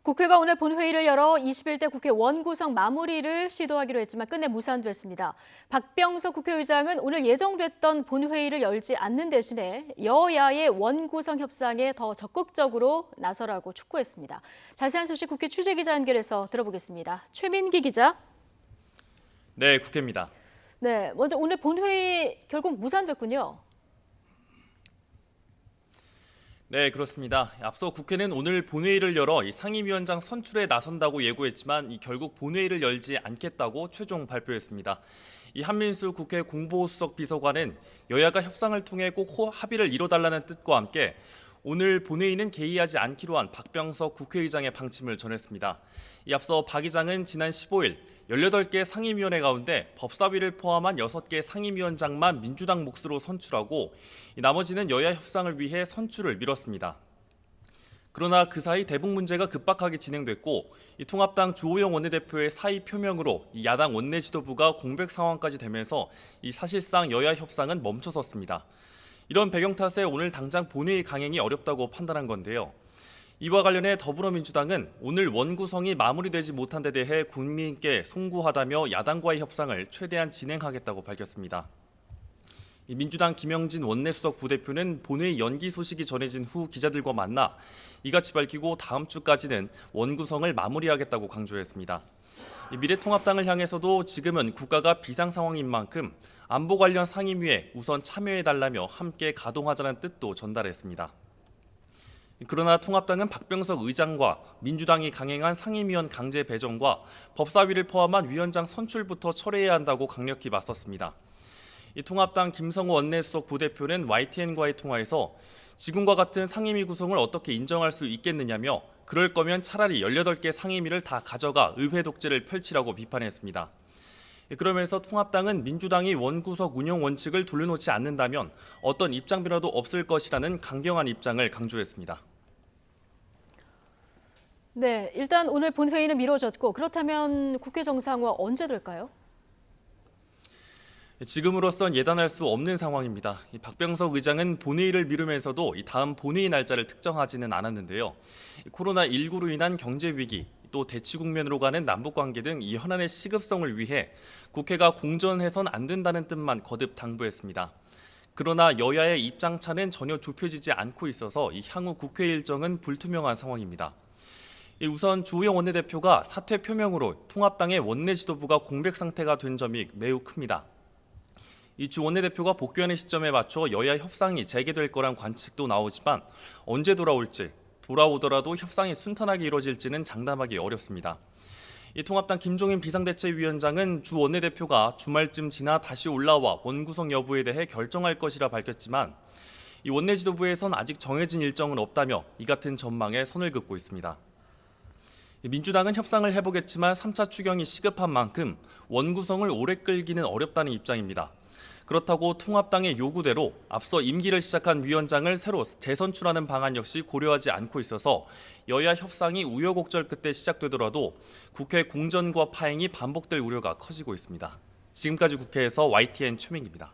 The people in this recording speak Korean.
국회가 오늘 본회의를 열어 21대 국회 원구성 마무리를 시도하기로 했지만 끝내 무산됐습니다. 박병석 국회의장은 오늘 예정됐던 본회의를 열지 않는 대신에 여야의 원구성 협상에 더 적극적으로 나서라고 촉구했습니다. 자세한 소식 국회 취재기자 연결해서 들어보겠습니다. 최민기 기자. 네, 국회입니다. 네, 먼저 오늘 본회의 결국 무산됐군요. 네, 그렇습니다. 앞서 국회는 오늘 본회의를 열어 상임위원장 선출에 나선다고 예고했지만 결국 본회의를 열지 않겠다고 최종 발표했습니다. 한민수 국회 공보수석 비서관은 여야가 협상을 통해 꼭 합의를 이뤄달라는 뜻과 함께 오늘 본회의는 개의하지 않기로 한 박병석 국회의장의 방침을 전했습니다. 앞서 박 의장은 지난 15일 18개 상임위원회 가운데 법사위를 포함한 6개 상임위원장만 민주당 몫으로 선출하고 나머지는 여야 협상을 위해 선출을 미뤘습니다. 그러나 그 사이 대북 문제가 급박하게 진행됐고 통합당 주호영 원내대표의 사의 표명으로 야당 원내 지도부가 공백 상황까지 되면서 사실상 여야 협상은 멈춰섰습니다. 이런 배경 탓에 오늘 당장 본회의 강행이 어렵다고 판단한 건데요. 이와 관련해 더불어민주당은 오늘 원구성이 마무리되지 못한 데 대해 국민께 송구하다며 야당과의 협상을 최대한 진행하겠다고 밝혔습니다. 민주당 김영진 원내수석 부대표는 본회의 연기 소식이 전해진 후 기자들과 만나 이같이 밝히고 다음 주까지는 원구성을 마무리하겠다고 강조했습니다. 미래통합당을 향해서도 지금은 국가가 비상 상황인 만큼 안보 관련 상임위에 우선 참여해달라며 함께 가동하자는 뜻도 전달했습니다. 그러나 통합당은 박병석 의장과 민주당이 강행한 상임위원 강제 배정과 법사위를 포함한 위원장 선출부터 철회해야 한다고 강력히 맞섰습니다. 통합당 김성호 원내수석 부대표는 YTN과의 통화에서 지금과 같은 상임위 구성을 어떻게 인정할 수 있겠느냐며 그럴 거면 차라리 18개 상임위를 다 가져가 의회 독재를 펼치라고 비판했습니다. 그러면서 통합당은 민주당이 원구석 운영 원칙을 돌려놓지 않는다면 어떤 입장 변화도 없을 것이라는 강경한 입장을 강조했습니다. 네, 일단 오늘 본회의는 미뤄졌고 그렇다면 국회 정상화 언제 될까요? 지금으로선 예단할 수 없는 상황입니다. 박병석 의장은 본회의를 미루면서도 다음 본회의 날짜를 특정하지는 않았는데요. 코로나19로 인한 경제 위기, 또 대치 국면으로 가는 남북관계 등 이 현안의 시급성을 위해 국회가 공전해선 안 된다는 뜻만 거듭 당부했습니다. 그러나 여야의 입장차는 전혀 좁혀지지 않고 있어서 향후 국회 일정은 불투명한 상황입니다. 우선 주호영 원내대표가 사퇴 표명으로 통합당의 원내 지도부가 공백 상태가 된 점이 매우 큽니다. 주 원내대표가 복귀하는 시점에 맞춰 여야 협상이 재개될 거란 관측도 나오지만 언제 돌아올지, 돌아오더라도 협상이 순탄하게 이루어질지는 장담하기 어렵습니다. 통합당 김종인 비상대책위원장은 주 원내대표가 주말쯤 지나 다시 올라와 원구성 여부에 대해 결정할 것이라 밝혔지만 원내 지도부에선 아직 정해진 일정은 없다며 이 같은 전망에 선을 긋고 있습니다. 민주당은 협상을 해보겠지만 3차 추경이 시급한 만큼 원구성을 오래 끌기는 어렵다는 입장입니다. 그렇다고 통합당의 요구대로 앞서 임기를 시작한 위원장을 새로 재선출하는 방안 역시 고려하지 않고 있어서 여야 협상이 우여곡절 끝에 시작되더라도 국회 공전과 파행이 반복될 우려가 커지고 있습니다. 지금까지 국회에서 YTN 최민기입니다.